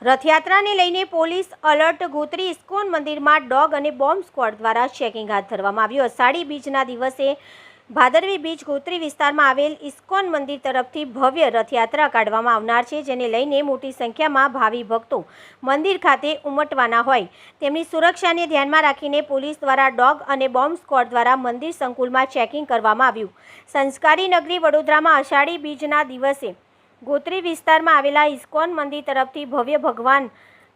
રથયાત્રાને લઈને police alert Gotri ISKCON મંદિરમાં dog અને બોમ્બ સ્ક્વોડ દ્વારા ચેકિંગ હાથ ધરવામાં આવ્યું। અષાઢી બીજના દિવસે ભાદરવી બીજ ગોત્રી વિસ્તારમાં આવેલ ઇસ્કોન મંદિર તરફથી ભવ્ય રથયાત્રા કાઢવામાં આવનાર છે, જેને લઈને મોટી સંખ્યામાં ભાવિ ભક્તો મંદિર ખાતે ઉમટવાના હોય તેમની સુરક્ષાને ધ્યાનમાં રાખીને પોલીસ દ્વારા ડોગ અને બોમ્બ સ્ક્વોડ દ્વારા મંદિર સંકુલમાં ચેકિંગ કરવામાં આવ્યું। સંસ્કારી નગરી વડોદરામાં અષાઢી બીજના દિવસે ગોત્રી વિસ્તારમાં આવેલા ઇસ્કોન મંદિર તરફથી ભવ્ય ભગવાન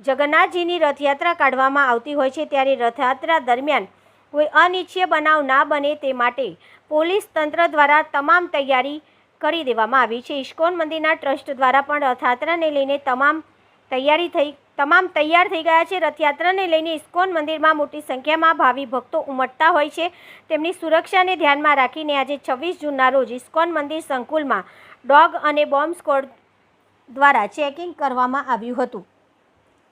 જગન્નાથજીની રથયાત્રા કાઢવામાં આવતી હોય છે, ત્યારે રથયાત્રા દરમિયાન કોઈ અનિચ્છનીય બનાવ ના બને તે માટે પોલીસ તંત્ર દ્વારા તમામ તૈયારી કરી દેવામાં આવી છે। ઇસ્કોન મંદિરના ટ્રસ્ટ દ્વારા પણ રથયાત્રાને લઈને તમામ તૈયાર થઈ ગયા છે। રથયાત્રાને લઈને ઇસ્કોન મંદિરમાં મોટી સંખ્યામાં ભાવિ ભક્તો ઉમટતા હોય છે, તેમની સુરક્ષાને ધ્યાનમાં રાખીને આજે 26 જૂનના રોજ ઇસ્કોન મંદિર સંકુલમાં ડોગ અને બોમ્બ સ્ક્વોડ દ્વારા ચેકિંગ કરવામાં આવ્યું હતું।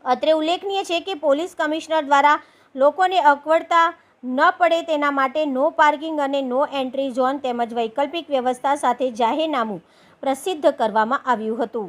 અત્રે ઉલ્લેખનીય છે કે પોલીસ કમિશનર દ્વારા લોકોને અગવડતા ન પડે તેના માટે નો પાર્કિંગ અને નો એન્ટ્રી ઝોન તેમજ વૈકલ્પિક વ્યવસ્થા સાથે જાહેરનામું પ્રસિદ્ધ કરવામાં આવ્યું હતું।